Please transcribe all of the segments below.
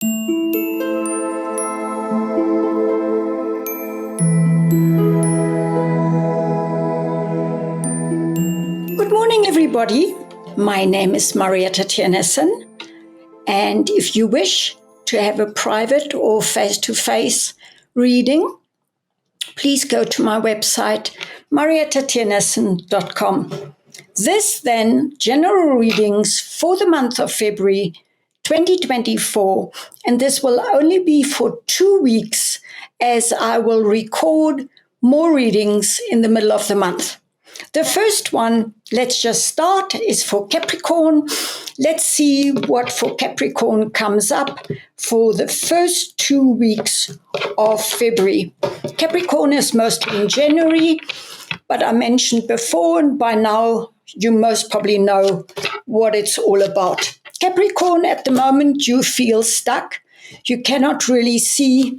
Good morning, everybody. My name is Marietta Tiernessen, and if you wish to have a private or face-to-face reading, please go to my website, mariettatiernessen.com. This then, general readings for the month of February 2024, and this will only be for 2 weeks, as I will record more readings in the middle of the month. The first one, let's just start, is for Capricorn. Let's see what for Capricorn comes up for the first 2 weeks of February. Capricorn is mostly in January, but I mentioned before, and by now you most probably know what it's all about. Capricorn, at the moment you feel stuck. You cannot really see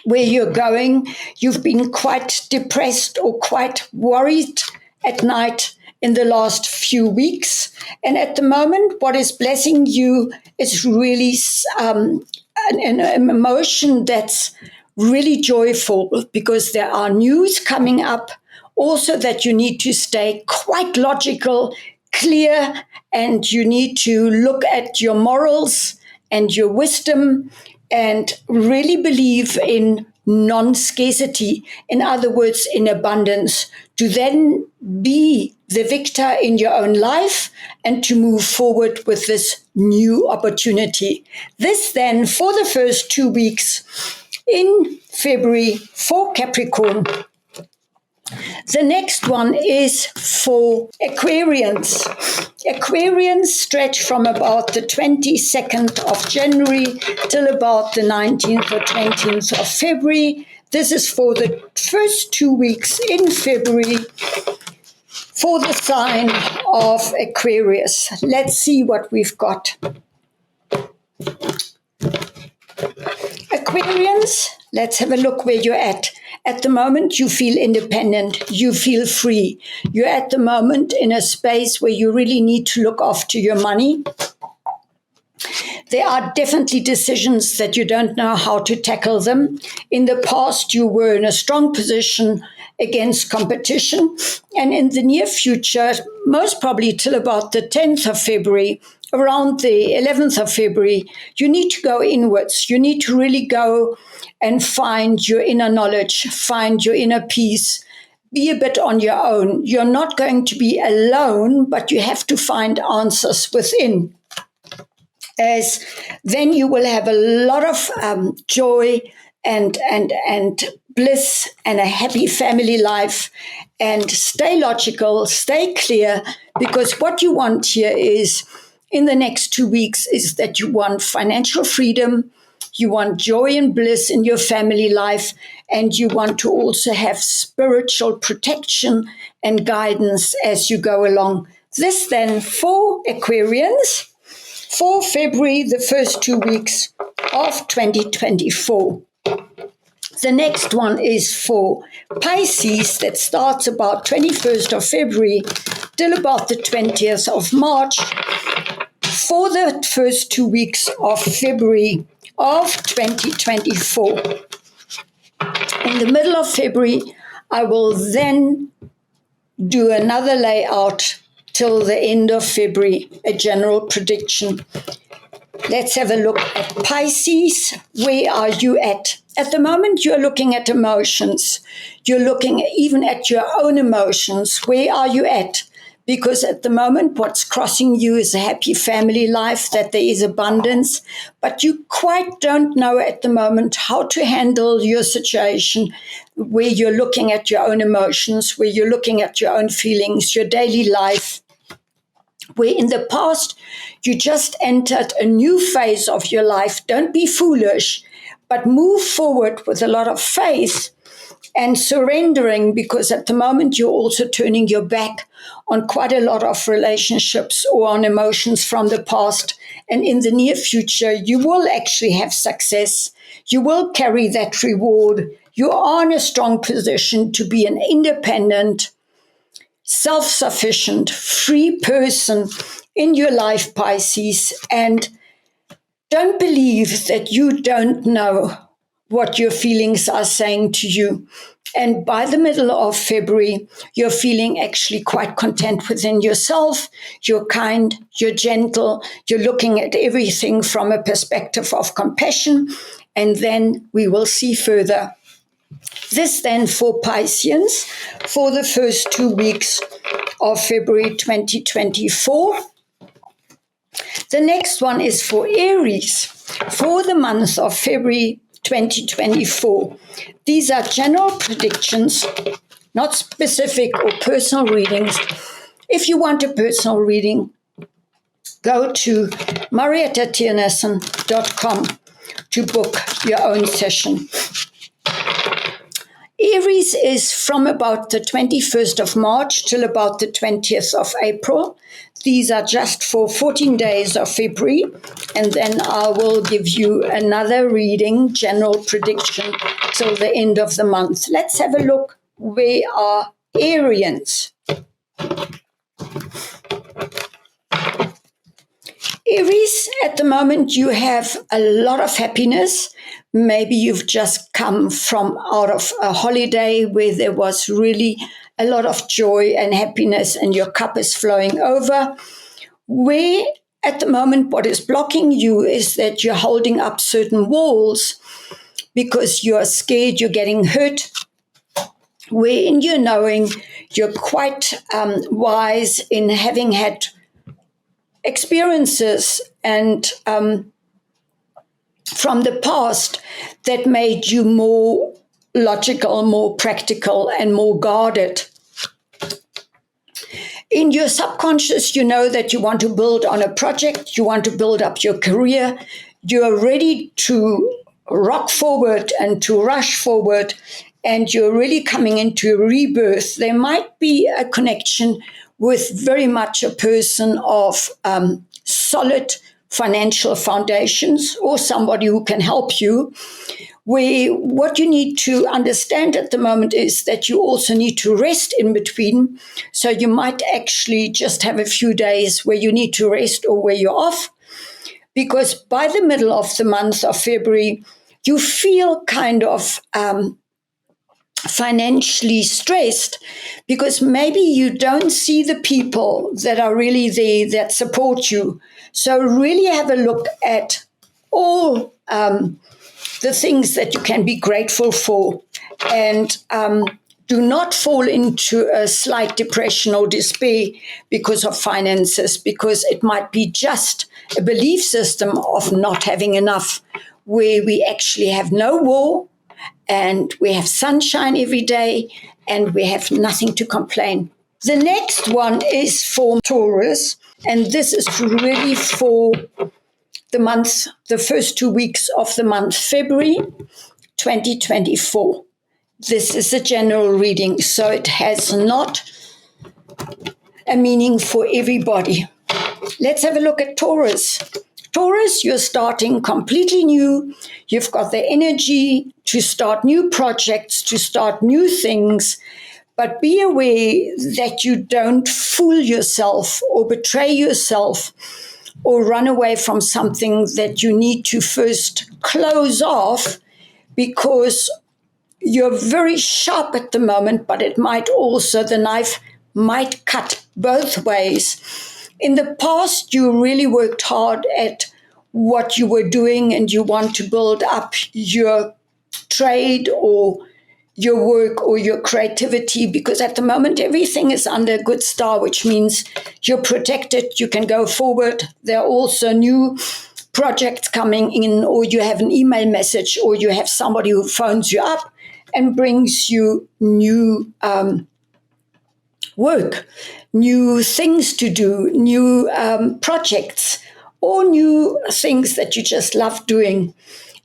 where you're going. You've been quite depressed or quite worried at night in the last few weeks. And at the moment, what is blessing you is really an emotion that's really joyful, because there are news coming up. Also that you need to stay quite logical, clear, and you need to look at your morals and your wisdom and really believe in non-scarcity, in other words, in abundance, to then be the victor in your own life and to move forward with this new opportunity. This then, for the first 2 weeks in February for Capricorn. The next one is for Aquarians. Aquarians stretch from about the 22nd of January till about the 19th or 20th of February. This is for the first 2 weeks in February for the sign of Aquarius. Let's see what we've got. Aquarians, let's have a look where you're at. At the moment, you feel independent. You feel free. You're at the moment in a space where you really need to look after your money. There are definitely decisions that you don't know how to tackle them. In the past, you were in a strong position against competition. And in the near future, most probably till about the 10th of February, around the 11th of February, you need to go inwards. You need to really go and find your inner knowledge, find your inner peace, be a bit on your own. You're not going to be alone, but you have to find answers within. As then you will have a lot of joy and bliss and a happy family life. And stay logical, stay clear, because what you want here is, in the next 2 weeks, is that you want financial freedom, you want joy and bliss in your family life, and you want to also have spiritual protection and guidance as you go along. This then for Aquarians, for February, the first 2 weeks of 2024. The next one is for Pisces, that starts about 21st of February till about the 20th of March. For the first 2 weeks of February of 2024. In the middle of February, I will then do another layout till the end of February, a general prediction. Let's have a look at Pisces. Where are you at? At the moment, you're looking at emotions. You're looking even at your own emotions. Where are you at? Because at the moment, what's crossing you is a happy family life, that there is abundance, but you quite don't know at the moment how to handle your situation, where you're looking at your own emotions, where you're looking at your own feelings, your daily life, where in the past you just entered a new phase of your life. Don't be foolish, but move forward with a lot of faith and surrendering, because at the moment you're also turning your back on quite a lot of relationships or on emotions from the past. And in the near future, you will actually have success. You will carry that reward. You are in a strong position to be an independent, self-sufficient, free person in your life, Pisces. And Don't believe that you don't know what your feelings are saying to you. And by the middle of February, you're feeling actually quite content within yourself. You're kind, you're gentle, you're looking at everything from a perspective of compassion. And then we will see further. This then for Pisceans for the first 2 weeks of February 2024. The next one is for Aries for the month of February 2024. These are general predictions, not specific or personal readings. If you want a personal reading, go to mariettatiernessen.com to book your own session. Aries is from about the 21st of March till about the 20th of April. These are just for 14 days of February, and then I will give you another reading, general prediction, till the end of the month. Let's have a look. We are Arians. Aries, at the moment you have a lot of happiness. Maybe you've just come from out of a holiday where there was really a lot of joy and happiness and your cup is flowing over. Where at the moment what is blocking you is that you're holding up certain walls because you're scared you're getting hurt. Where in your knowing you're quite wise in having had experiences and from the past that made you more logical, more practical, and more guarded. In your subconscious, you know that you want to build on a project, you want to build up your career, you're ready to rock forward and to rush forward, and you're really coming into a rebirth. There might be a connection with very much a person of solid financial foundations or somebody who can help you. What you need to understand at the moment is that you also need to rest in between. So you might actually just have a few days where you need to rest or where you're off. Because by the middle of the month of February, you feel kind of financially stressed because maybe you don't see the people that are really there that support you. So really have a look at all the things that you can be grateful for, and do not fall into a slight depression or despair because of finances, because it might be just a belief system of not having enough, where we actually have no war and we have sunshine every day and we have nothing to complain. The next one is for Taurus, and this is really for the month, the first 2 weeks of the month, February 2024. This is a general reading, so it has not a meaning for everybody. Let's have a look at Taurus. Taurus, you're starting completely new. You've got the energy to start new projects, to start new things, but be aware that you don't fool yourself or betray yourself or run away from something that you need to first close off, because you're very sharp at the moment, but it might also, the knife might cut both ways. In the past, you really worked hard at what you were doing and you want to build up your trade or your work or your creativity, because at the moment everything is under a good star, which means you're protected, you can go forward. There are also new projects coming in, or you have an email message, or you have somebody who phones you up and brings you new work, new things to do, new projects, or new things that you just love doing.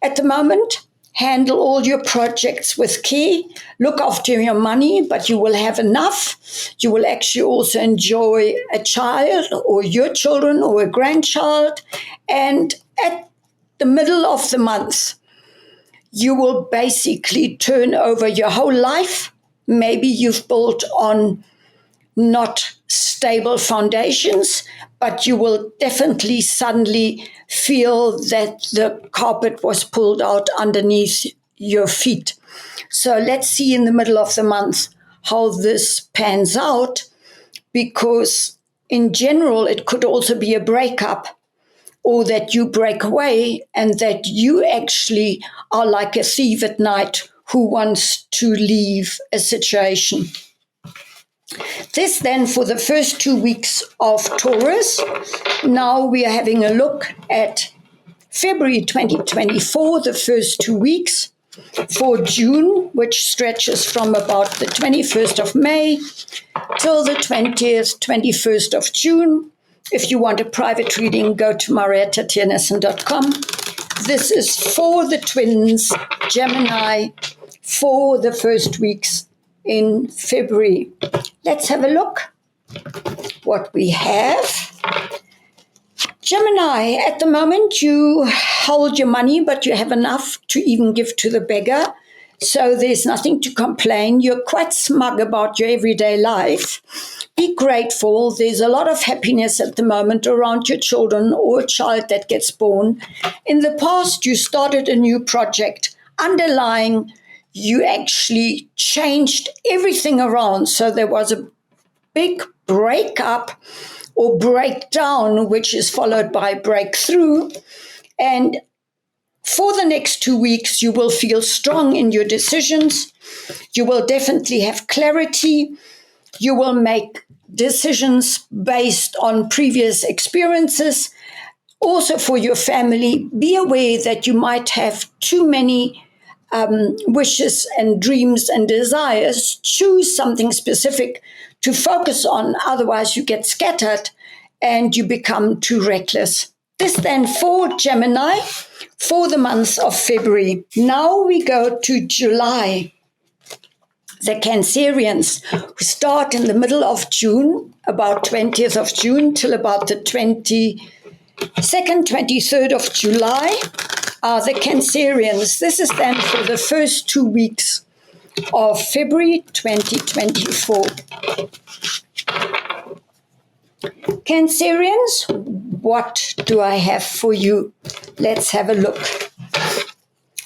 At the moment, handle all your projects with care. Look after your money, but you will have enough. You will actually also enjoy a child or your children or a grandchild. And at the middle of the month, you will basically turn over your whole life. Maybe you've built on not stable foundations, but you will definitely suddenly feel that the carpet was pulled out underneath your feet. So let's see in the middle of the month how this pans out, because in general it could also be a breakup, or that you break away and that you actually are like a thief at night who wants to leave a situation. This then for the first 2 weeks of Taurus. Now we are having a look at February 2024, the first 2 weeks. For June, which stretches from about the 21st of May till the 20th, 21st of June. If you want a private reading, go to mariettatiernissen.com. This is for the twins, Gemini, for the first weeks in February. Let's have a look what we have. Gemini, at the moment you hold your money, but you have enough to even give to the beggar. So there's nothing to complain. You're quite smug about your everyday life. Be grateful. There's a lot of happiness at the moment around your children or a child that gets born. In the past, you started a new project. Underlying, you actually changed everything around. So there was a big breakup or breakdown, which is followed by breakthrough. And for the next 2 weeks, you will feel strong in your decisions. You will definitely have clarity. You will make decisions based on previous experiences. Also for your family, be aware that you might have too many wishes and dreams and desires. Choose something specific to focus on, otherwise you get scattered and you become too reckless. This then for Gemini for the month of February. Now we go to July. The Cancerians, who start in the middle of June, about 20th of June till about the 22nd, 23rd of July, are the Cancerians. This is then for the first 2 weeks of February 2024. Cancerians, what do I have for you? Let's have a look.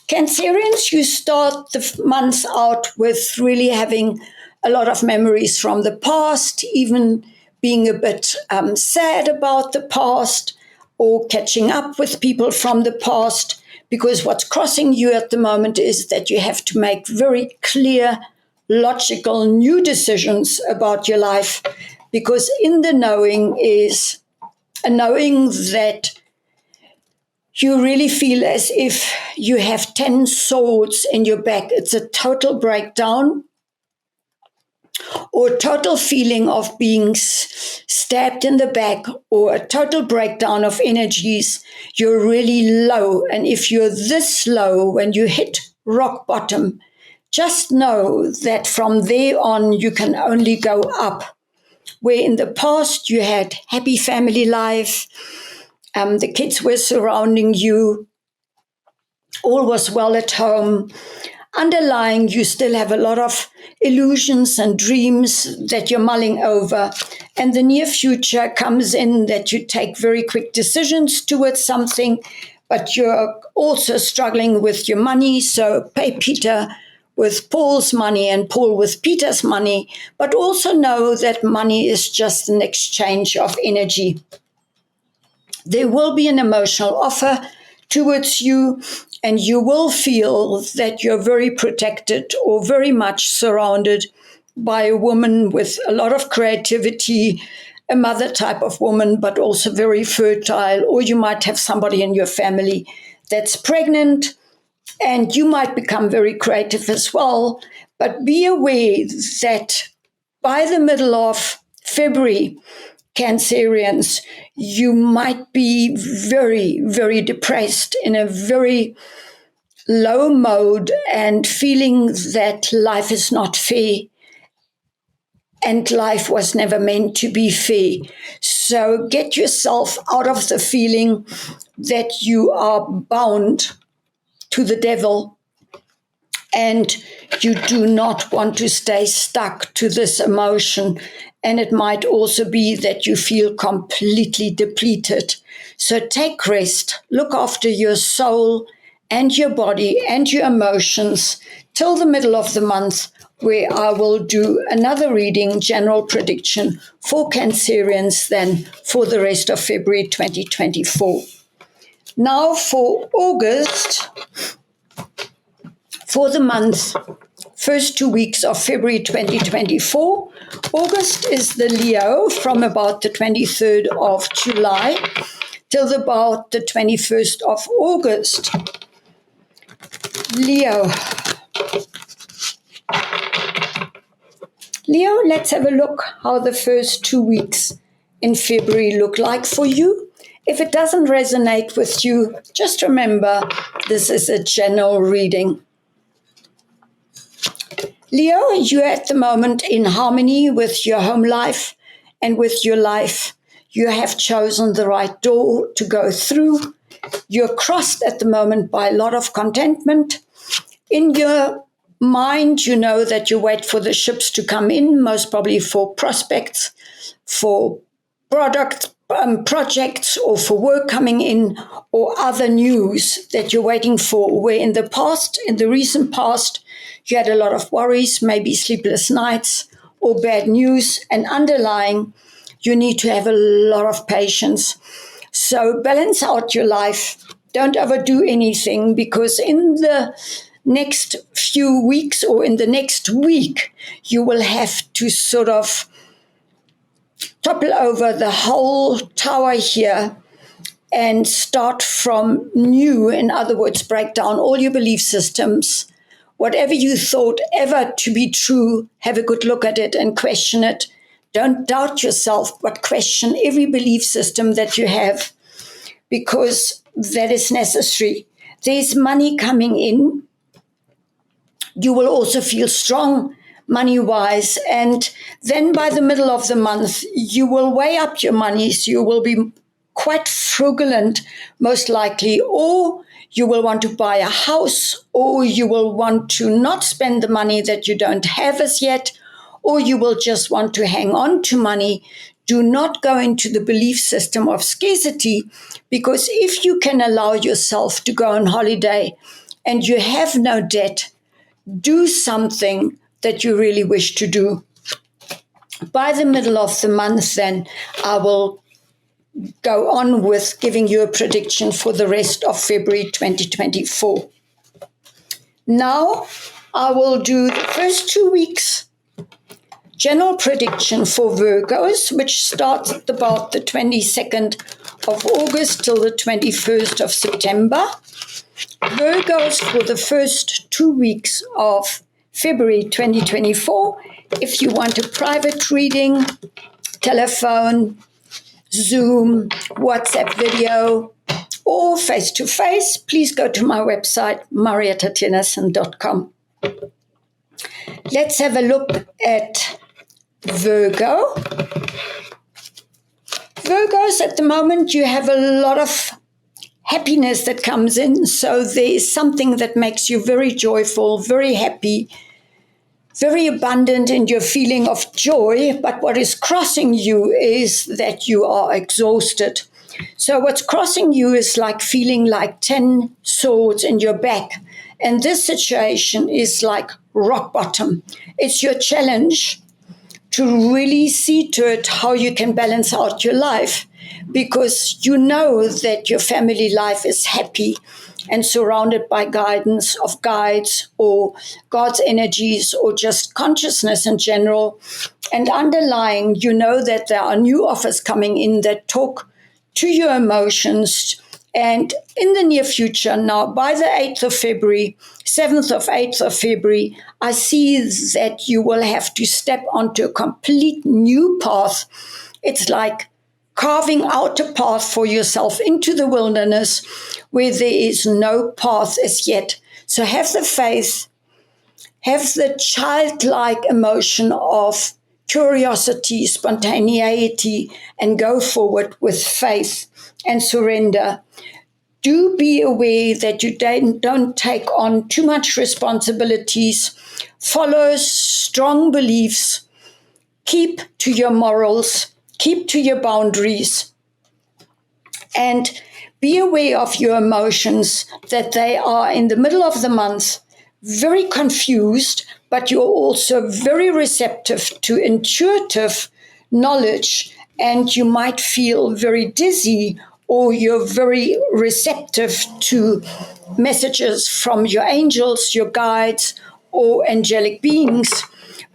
Cancerians, you start the month out with really having a lot of memories from the past, even being a bit sad about the past or catching up with people from the past, because what's crossing you at the moment is that you have to make very clear, logical, new decisions about your life, because in the knowing is a knowing that you really feel as if you have 10 swords in your back. It's a total breakdown or a total feeling of being stabbed in the back, or a total breakdown of energies. You're really low. And if you're this low, when you hit rock bottom, just know that from there on you can only go up. Where in the past you had happy family life, the kids were surrounding you, all was well at home. Underlying, you still have a lot of illusions and dreams that you're mulling over. And the near future comes in that you take very quick decisions towards something, but you're also struggling with your money. So pay Peter with Paul's money and Paul with Peter's money, but also know that money is just an exchange of energy. There will be an emotional offer towards you, and you will feel that you're very protected or very much surrounded by a woman with a lot of creativity, a mother type of woman, but also very fertile. Or you might have somebody in your family that's pregnant, and you might become very creative as well. But be aware that by the middle of February, Cancerians, you might be very, very depressed, in a very low mode, and feeling that life is not fair and life was never meant to be fair. So get yourself out of the feeling that you are bound to the devil and you do not want to stay stuck to this emotion. And it might also be that you feel completely depleted. So take rest, look after your soul and your body and your emotions till the middle of the month, where I will do another reading, general prediction for Cancerians, then for the rest of February 2024. Now for August, for the month, first 2 weeks of February 2024, August is the Leo from about the 23rd of July till about the 21st of August. Leo, let's have a look how the first 2 weeks in February look like for you. If it doesn't resonate with you, just remember this is a general reading. Leo, you're at the moment in harmony with your home life and with your life. You have chosen the right door to go through. You're crossed at the moment by a lot of contentment. In your mind, you know that you wait for the ships to come in, most probably for prospects, for projects, or for work coming in, or other news that you're waiting for, where in the recent past, you had a lot of worries, maybe sleepless nights or bad news, and underlying, you need to have a lot of patience. So balance out your life. Don't overdo anything, because in the next few weeks or in the next week, you will have to sort of topple over the whole tower here and start from new. In other words, break down all your belief systems. Whatever you thought ever to be true, have a good look at it and question it. Don't doubt yourself, but question every belief system that you have, because that is necessary. There's money coming in. You will also feel strong money-wise. And then by the middle of the month, you will weigh up your money. So you will be quite frugal, most likely, or you will want to buy a house, or you will want to not spend the money that you don't have as yet, or you will just want to hang on to money. Do not go into the belief system of scarcity, because if you can allow yourself to go on holiday and you have no debt, do something that you really wish to do. By the middle of the month, then, I will go on with giving you a prediction for the rest of February 2024. Now, I will do the first 2 weeks general prediction for Virgos, which starts at about the 22nd of August till the 21st of September. Virgos for the first 2 weeks of February 2024. If you want a private reading, telephone, Zoom, WhatsApp video, or face-to-face, please go to my website, marietatennyson.com. Let's have a look at Virgo. Virgos, at the moment, you have a lot of happiness that comes in. So there is something that makes you very joyful, very happy, very abundant in your feeling of joy. But what is crossing you is that you are exhausted. So what's crossing you is like feeling like 10 swords in your back. And this situation is like rock bottom. It's your challenge to really see to it how you can balance out your life, because you know that your family life is happy and surrounded by guidance of guides or God's energies or just consciousness in general. And underlying, you know that there are new offers coming in that talk to your emotions. And in the near future, now by the 8th of February, 7th of 8th of February, I see that you will have to step onto a complete new path. It's like carving out a path for yourself into the wilderness where there is no path as yet. So have the faith, have the childlike emotion of curiosity, spontaneity, and go forward with faith and surrender. Do be aware that you don't take on too much responsibilities. Follow strong beliefs. Keep to your morals. Keep to your boundaries. And be aware of your emotions, that they are in the middle of the month very confused, but you're also very receptive to intuitive knowledge, and you might feel very dizzy, or you're very receptive to messages from your angels, your guides, or angelic beings.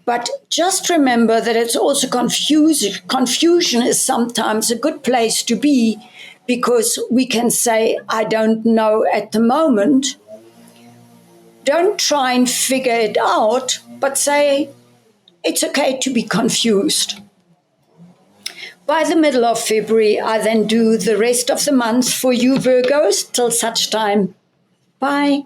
But just remember that it's also confusing. Confusion is sometimes a good place to be, because we can say, I don't know at the moment. Don't try and figure it out, but say, it's okay to be confused. By the middle of February, I then do the rest of the month for you, Virgos, till such time. Bye.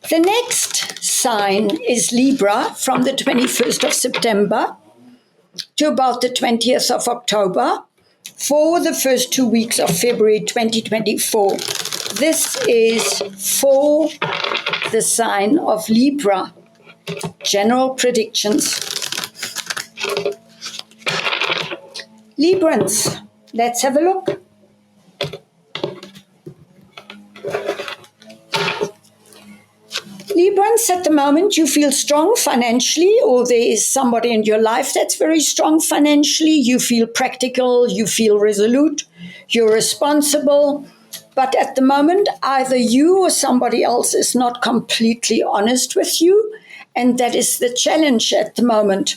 The next sign is Libra, from the 21st of September to about the 20th of October, for the first 2 weeks of February 2024. This is for the sign of Libra. General predictions. Librans, let's have a look. Librans, at the moment you feel strong financially, or there is somebody in your life that's very strong financially. You feel practical, you feel resolute, you're responsible. But at the moment, either you or somebody else is not completely honest with you, and that is the challenge at the moment.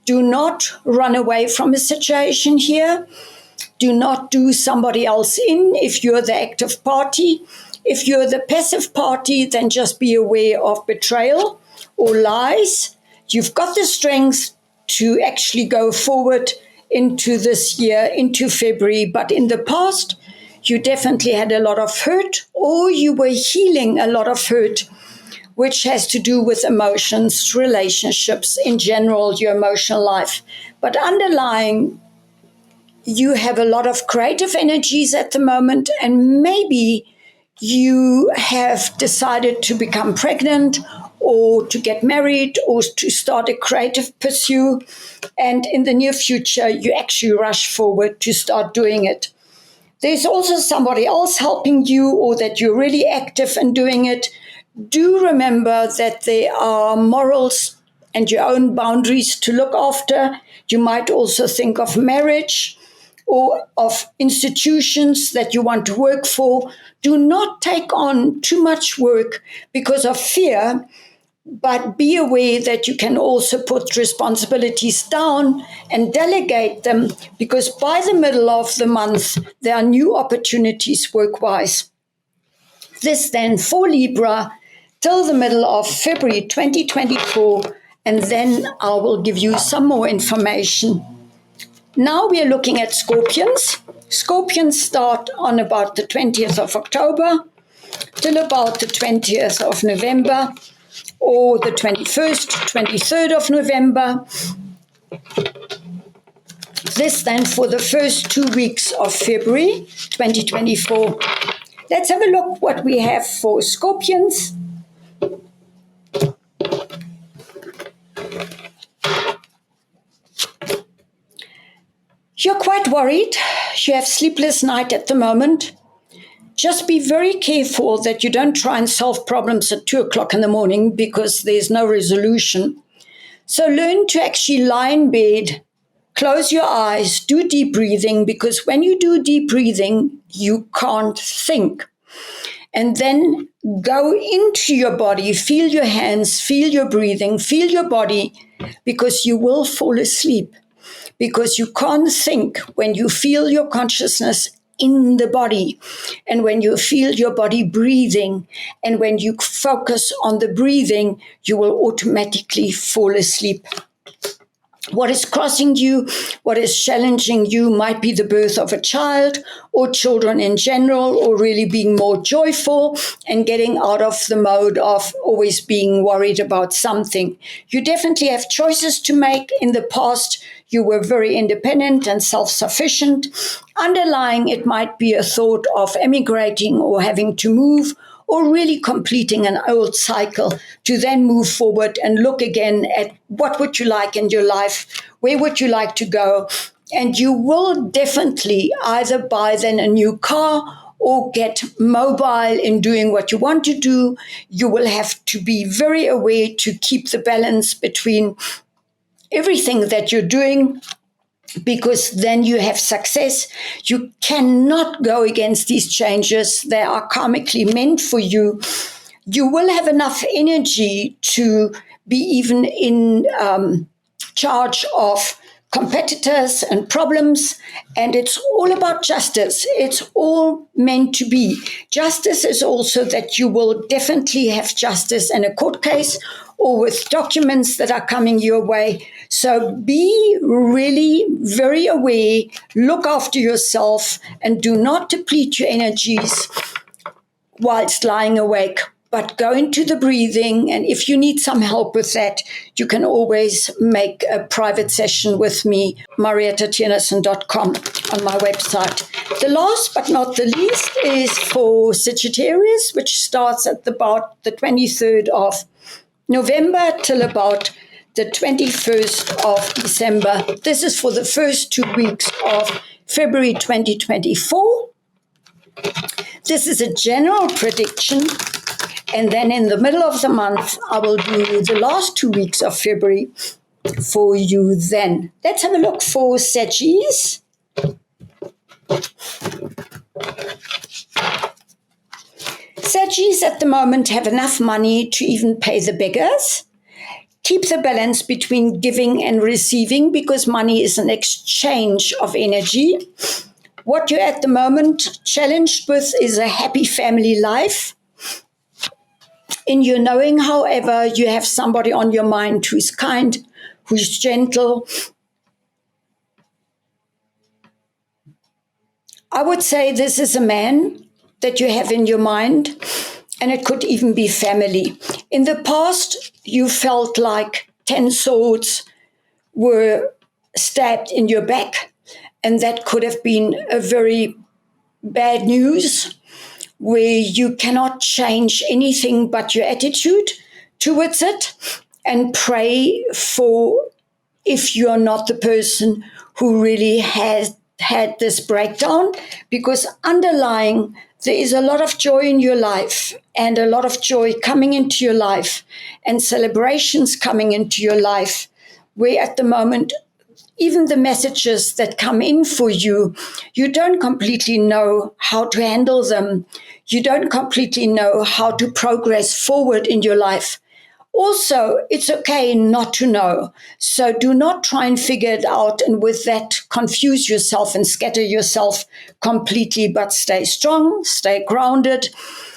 Do not run away from a situation here. Do not do somebody else in if you're the active party. If you're the passive party, then just be aware of betrayal or lies. You've got the strength to actually go forward into this year, into February, but in the past, you definitely had a lot of hurt, or you were healing a lot of hurt, which has to do with emotions, relationships, in general, your emotional life. But underlying, you have a lot of creative energies at the moment, and maybe you have decided to become pregnant or to get married or to start a creative pursuit. And in the near future, you actually rush forward to start doing it. There's also somebody else helping you, or that you're really active in doing it. Do remember that there are morals and your own boundaries to look after. You might also think of marriage or of institutions that you want to work for. Do not take on too much work because of fear, but be aware that you can also put responsibilities down and delegate them, because by the middle of the month, there are new opportunities work-wise. This then for Libra till the middle of February 2024, and then I will give you some more information. Now we are looking at Scorpions. Scorpions start on about the 20th of October till about the 20th of November, or the 21st, 23rd of November. This then for the first 2 weeks of February 2024. Let's have a look what we have for Scorpions. You're quite worried. You have sleepless night at the moment. Just be very careful that you don't try and solve problems at 2 o'clock in the morning, because there's no resolution. So learn to actually lie in bed, close your eyes, do deep breathing, because when you do deep breathing, you can't think. And then go into your body, feel your hands, feel your breathing, feel your body, because you will fall asleep. Because you can't think when you feel your consciousness in the body, and when you feel your body breathing, and when you focus on the breathing, you will automatically fall asleep. What is crossing you, what is challenging you might be the birth of a child, or children in general, or really being more joyful and getting out of the mode of always being worried about something. You definitely have choices to make. In the past, you were very independent and self-sufficient. Underlying, it might be a thought of emigrating or having to move, or really completing an old cycle to then move forward and look again at what would you like in your life, where would you like to go. And you will definitely either buy then a new car or get mobile in doing what you want to do. You will have to be very aware to keep the balance between everything that you're doing, because then you have success. You cannot go against these changes. They are karmically meant for you. You will have enough energy to be even in charge of competitors and problems, and it's all about justice. It's all meant to be. Justice is also that you will definitely have justice in a court case or with documents that are coming your way. So be really very aware, look after yourself, and do not deplete your energies whilst lying awake. But go into the breathing, and if you need some help with that, you can always make a private session with me, mariettatienerson.com, on my website. The last but not the least is for Sagittarius, which starts at about the 23rd of November till about the 21st of December. This is for the first 2 weeks of February 2024. This is a general prediction. And then in the middle of the month, I will do the last 2 weeks of February for you then. Let's have a look for Saggies. Saggies at the moment have enough money to even pay the beggars. Keep the balance between giving and receiving, because money is an exchange of energy. What you're at the moment challenged with is a happy family life. In your knowing, however, you have somebody on your mind who's kind, who's gentle. I would say this is a man that you have in your mind, and it could even be family. In the past, you felt like 10 swords were stabbed in your back, and that could have been a very bad news, where you cannot change anything but your attitude towards it, and pray for, if you're not the person who really has had this breakdown, because underlying there is a lot of joy in your life, and a lot of joy coming into your life, and celebrations coming into your life, where at the moment, even the messages that come in for you, you don't completely know how to handle them. You don't completely know how to progress forward in your life. Also, it's okay not to know. So do not try and figure it out, and with that confuse yourself and scatter yourself completely, but stay strong, stay grounded,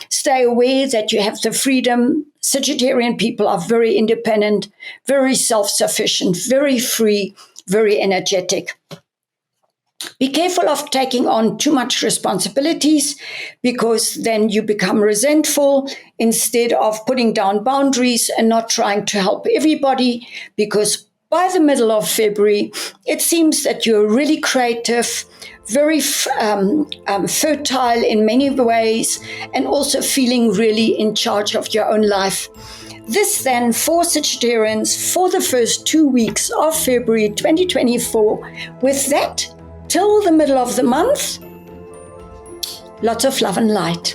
stay aware that you have the freedom. Sagittarian people are very independent, very self-sufficient, very free, very energetic. Be careful of taking on too much responsibilities, because then you become resentful instead of putting down boundaries and not trying to help everybody, because by the middle of February, it seems that you're really creative, very fertile in many ways, and also feeling really in charge of your own life. This then for Sagittarians for the first 2 weeks of February 2024. With that, till the middle of the month, lots of love and light.